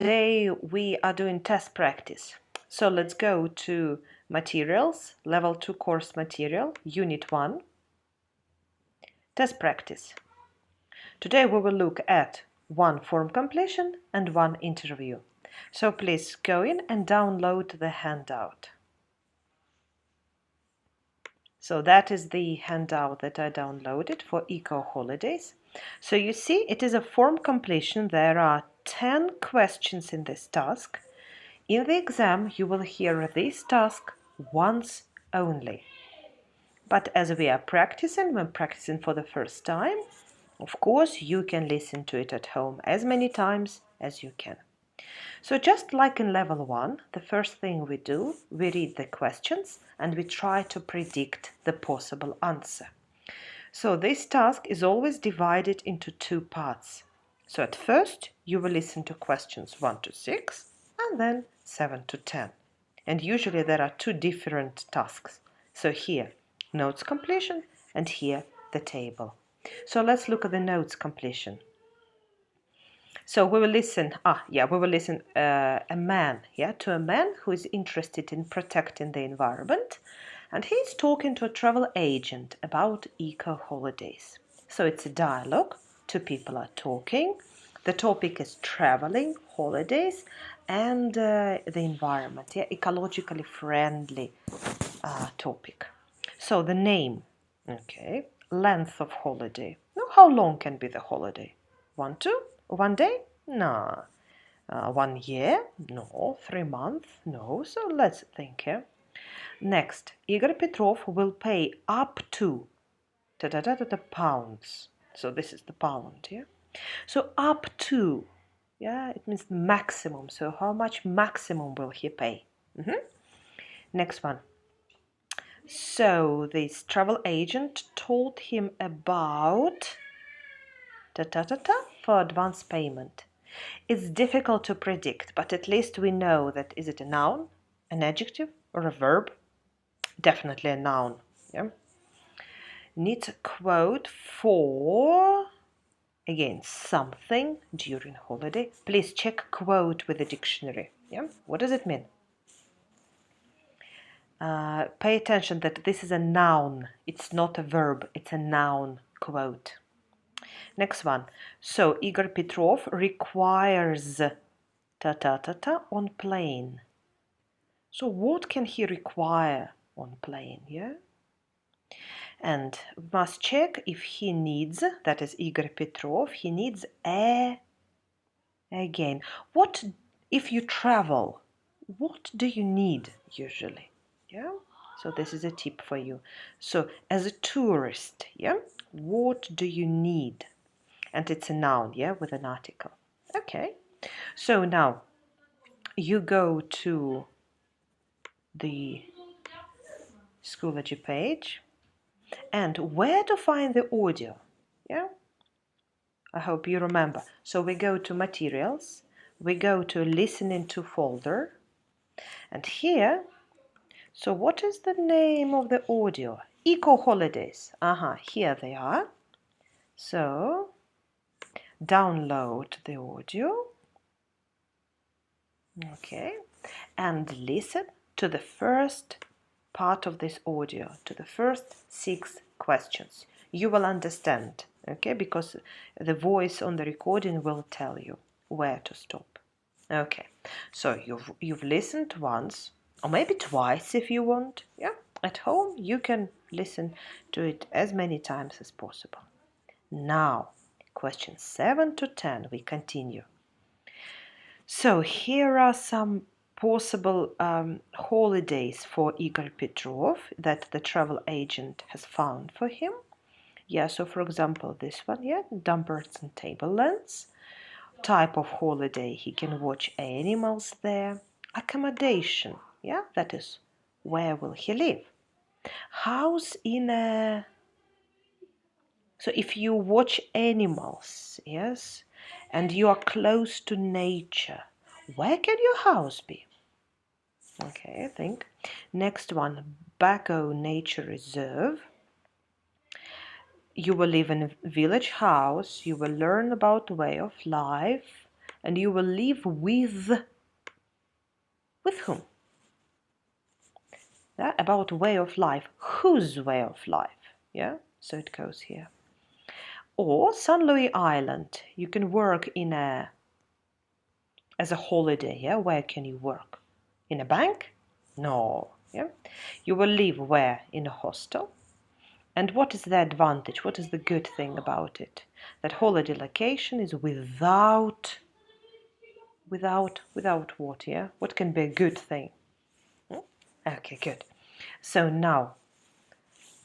Today we are doing test practice. So let's go to Materials, Level 2 Course Material, Unit 1, Test Practice. Today we will look at one form completion and one interview. So please go in and download the handout. So that is the handout that I downloaded for Eco Holidays. So you see it is a form completion. There are 10 questions in this task. In the exam, you will hear this task once only. But as we are practicing, when practicing for the first time, of course, you can listen to it at home as many times as you can. So just like in level 1, the first thing we do, we read the questions and we try to predict the possible answer. So this task is always divided into two parts. So at first, you will listen to questions 1 to 6 and then 7 to 10. And usually there are two different tasks. So here, notes completion, and here, the table. So let's look at the notes completion. So we will listen, to a man who is interested in protecting the environment, and he's talking to a travel agent about eco holidays. So it's a dialogue, two people are talking. The topic is traveling, holidays, and the environment, ecologically friendly topic. So the name, okay, length of holiday. Now, how long can be the holiday? 1 day? No. 1 year? No. 3 months? No. So let's think here. Next, Igor Petrov will pay up to pounds. So this is the pound, yeah? So up to, yeah, it means maximum. So how much maximum will he pay? Next one. So this travel agent told him about for advance payment. It's difficult to predict, but at least we know that is it a noun, an adjective, or a verb? Definitely a noun. Yeah. Needs a quote for, again, something during holiday. Please check quote with the dictionary. Yeah. What does it mean? Pay attention that this is a noun. It's not a verb. It's a noun quote. Next one. So Igor Petrov requires on plane. So what can he require on plane? Yeah. And we must check if he needs, that is Igor Petrov, he needs again. What if you travel? What do you need usually? Yeah. So this is a tip for you. So as a tourist, yeah, what do you need? And it's a noun, yeah, with an article. Okay. So now you go to the Schoology page and where to find the audio? Yeah. I hope you remember. So we go to materials, we go to listening to folder, and here, so what is the name of the audio? Eco holidays. Here they are. So download the audio. Okay. And listen to the first part of this audio, to the first 6 questions. You will understand, okay, because the voice on the recording will tell you where to stop. Okay, so you've listened once, or maybe twice if you want. Yeah, at home you can listen to it as many times as possible. Now, questions 7 to 10, we continue. So here are some possible holidays for Igor Petrov that the travel agent has found for him. Yeah, so for example, this one, yeah, Dumbarton and Tablelands. Type of holiday, he can watch animals there. Accommodation, yeah, that is, where will he live? House in a... So if you watch animals, yes, and you are close to nature, where can your house be? Okay, I think. Next one, Bago Nature Reserve. You will live in a village house. You will learn about way of life. And you will live with whom? Yeah, about way of life. Whose way of life? Yeah, so it goes here. Or St. Louis Island. You can work in as a holiday. Yeah, where can you work? In a bank? No. Yeah, you will live where? In a hostel. And what is the advantage? What is the good thing about it? That holiday location is without what? Yeah, what can be a good thing? Okay, good. So now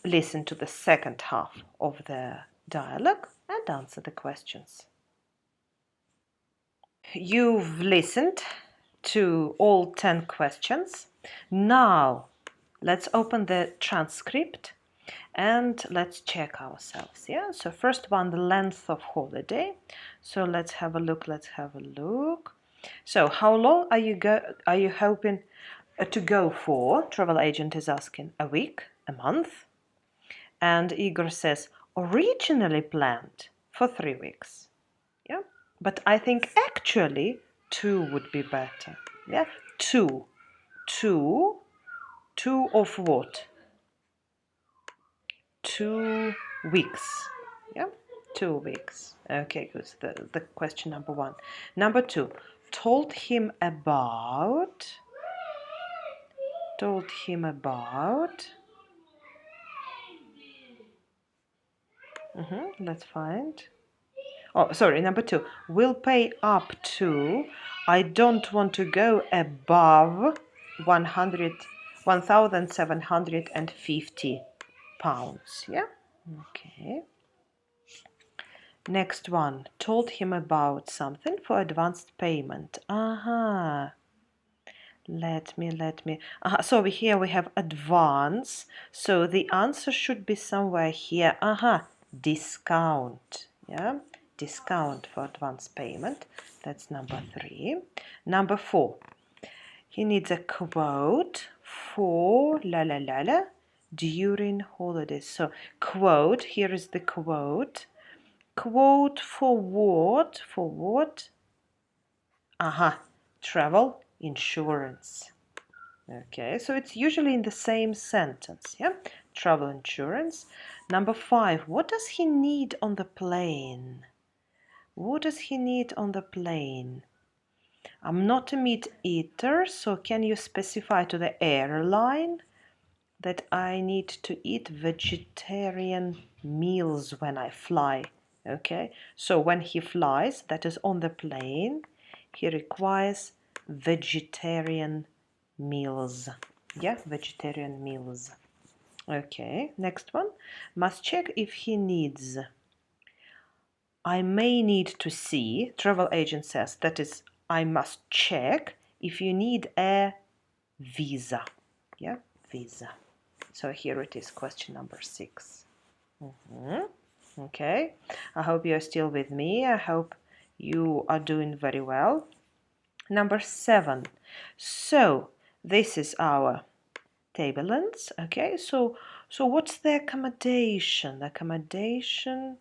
listen to the second half of the dialogue and answer the questions. You've listened to all 10 questions. Now let's open the transcript and let's check ourselves. Yeah, so first one, the length of holiday. So let's have a look. So how long are you hoping to go for? Travel agent is asking. A week, a month? And Igor says originally planned for 3 weeks. Yeah, but I think actually 2 would be better. Yeah, two of what? 2 weeks. Yeah, 2 weeks. Okay, good. The question number 1. Number 2, told him about. Let's find. Oh, sorry, number 2. Will pay up to. I don't want to go above 1,750 pounds. Yeah? Okay. Next one. Told him about something for advanced payment. Let me. So here we have advance. So the answer should be somewhere here. Discount. Yeah, discount for advance payment. That's number 3. Number 4. He needs a quote for during holidays. So quote, here is the quote. Quote for what? For what? Travel insurance. Okay, so it's usually in the same sentence, yeah? Travel insurance. Number 5, what does he need on the plane? What does he need on the plane? I'm not a meat eater, so can you specify to the airline that I need to eat vegetarian meals when I fly? Okay, so when he flies, that is on the plane, he requires vegetarian meals. Yeah, vegetarian meals. Okay, next one. Must check if he needs. I may need to see. Travel agent says that is, I must check if you need a visa. Yeah, visa. So here it is, question number 6. Okay, I hope you're still with me. I hope you are doing very well. Number 7. So this is our tablelands. Okay, so what's the accommodation? Accommodation.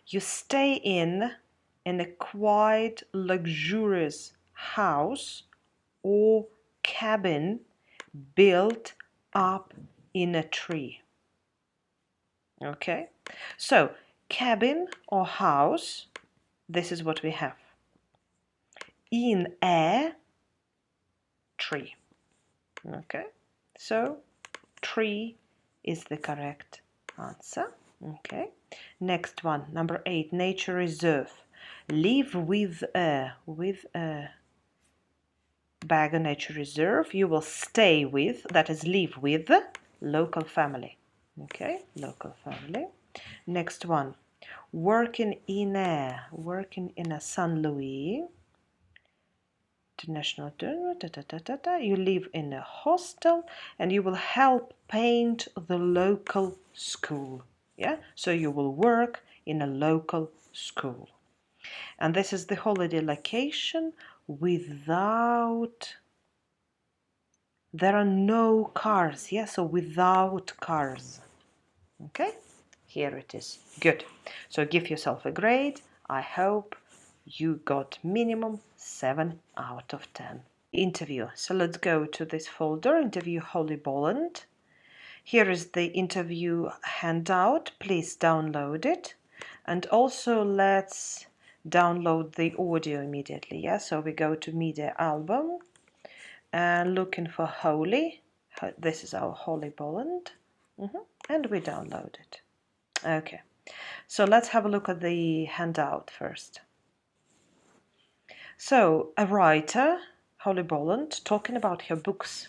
You stay in a quite luxurious house or cabin built up in a tree. Okay, so cabin or house, this is what we have. In a tree. Okay, so tree is the correct answer. Okay, next one, number 8, nature reserve. Live with a Bagger Nature Reserve. You will stay with, that is live with, local family. Okay, local family. Next one, working in a St. Louis. International, you live in a hostel and you will help paint the local school. Yeah, so you will work in a local school. And this is the holiday location without, there are no cars. Yeah, so without cars. Okay, Here it is. Good. So give yourself a grade. I hope you got minimum 7 out of 10. Interview. So let's go to this folder, interview Holly Boland. Here is the interview handout. Please download it. And also let's download the audio immediately. Yeah, so we go to media album and looking for Holly. This is our Holly Boland. And we download it. Okay, so let's have a look at the handout first. So a writer, Holly Boland, talking about her books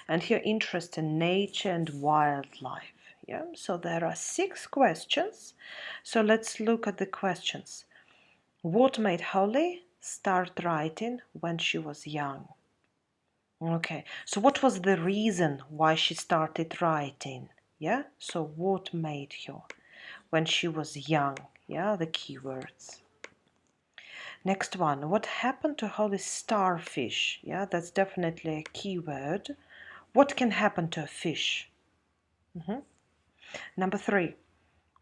and her interest in nature and wildlife. Yeah, so there are 6 questions. So let's look at the questions. What made Holly start writing when she was young? Okay, so what was the reason why she started writing? Yeah, so what made her when she was young? Yeah, the keywords. Next one, what happened to Holly's starfish? Yeah, that's definitely a keyword. What can happen to a fish? Number 3,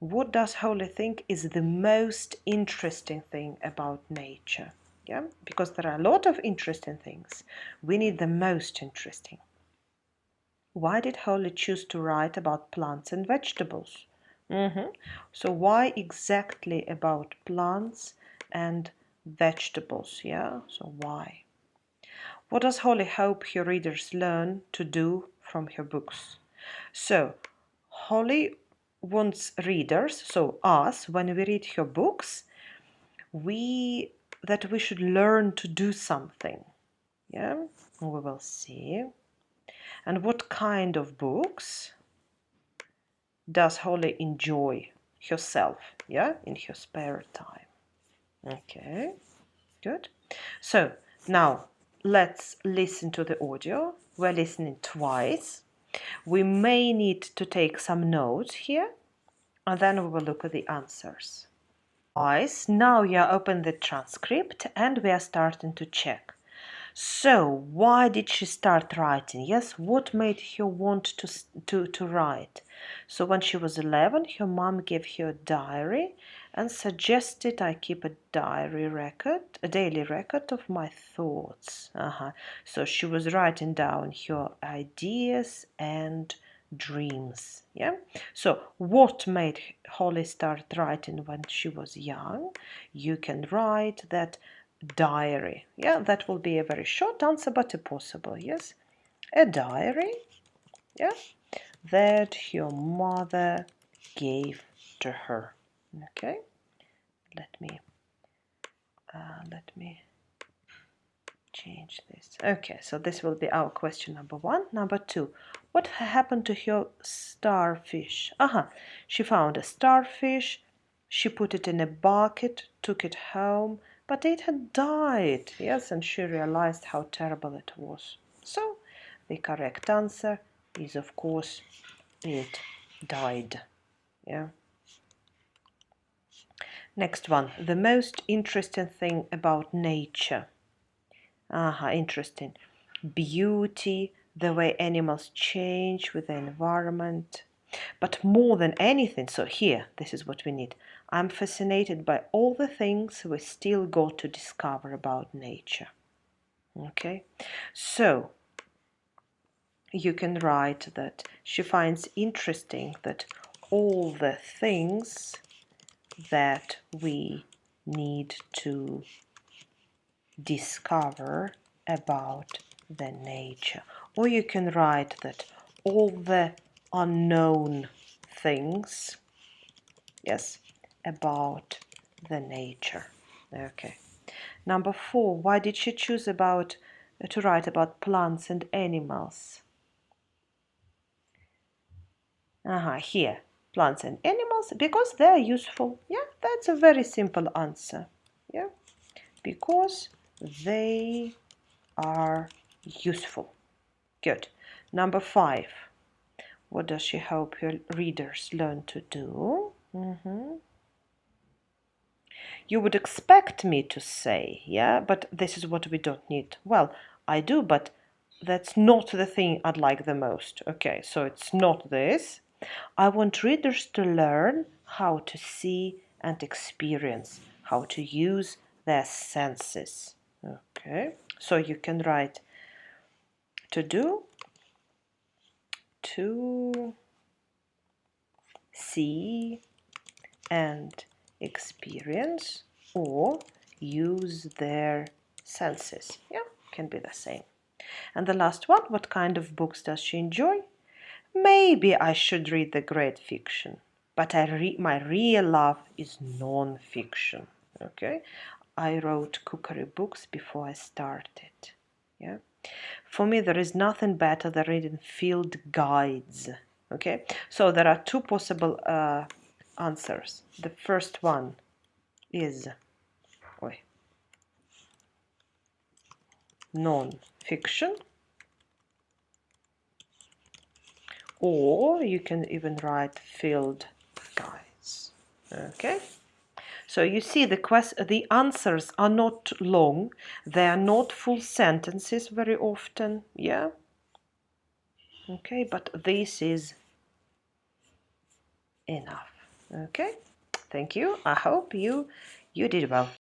what does Holly think is the most interesting thing about nature? Yeah, because there are a lot of interesting things. We need the most interesting. Why did Holly choose to write about plants and vegetables? So why exactly about plants and vegetables? Yeah, so why? What does Holly hope her readers learn to do from her books? So Holly wants readers, so us, when we read her books, that we should learn to do something. Yeah, we will see. And what kind of books does Holly enjoy herself, yeah, in her spare time? Okay, good. So now let's listen to the audio. We're listening twice. We may need to take some notes here, and then we will look at the answers. Guys, now you open the transcript and we are starting to check. So, why did she start writing? Yes, what made her want to write? So, when she was 11, her mom gave her a diary and suggested I keep a diary record, a daily record of my thoughts. So, she was writing down her ideas and dreams. Yeah. So, what made Holly start writing when she was young? You can write that diary. Yeah, that will be a very short answer, but a possible. Yes, a diary. Yeah, that your mother gave to her. Okay, let me change this. Okay, so this will be our question number 1. Number 2, what happened to her starfish? She found a starfish. She put it in a bucket, took it home, but it had died. Yes, and she realized how terrible it was. So the correct answer is, of course, it died. Yeah. Next one, the most interesting thing about nature. Interesting. Beauty, the way animals change with the environment. But more than anything, so here, this is what we need. I'm fascinated by all the things we still got to discover about nature. Okay, so you can write that she finds interesting that all the things that we need to discover about the nature. Or you can write that all the unknown things, yes, about the nature. Okay. Number 4, why did she choose to write about plants and animals? Here, plants and animals, because they are useful. Yeah, that's a very simple answer. Yeah, because they are useful. Good. Number 5. What does she hope her readers learn to do? You would expect me to say, yeah, but this is what we don't need. Well, I do, but that's not the thing I'd like the most. Okay, so it's not this. I want readers to learn how to see and experience, how to use their senses. Okay, so you can write to do, to see and experience, or use their senses. Yeah, can be the same. And the last one, what kind of books does she enjoy? Maybe I should read the great fiction, but my real love is non-fiction. Okay, I wrote cookery books before I started. Yeah, for me there is nothing better than reading field guides. Okay, so there are two possible answers. The first one is non-fiction, or you can even write field guides. Okay, so you see the answers are not long, they are not full sentences very often. Yeah, okay, but this is enough. Okay, thank you. I hope you did well.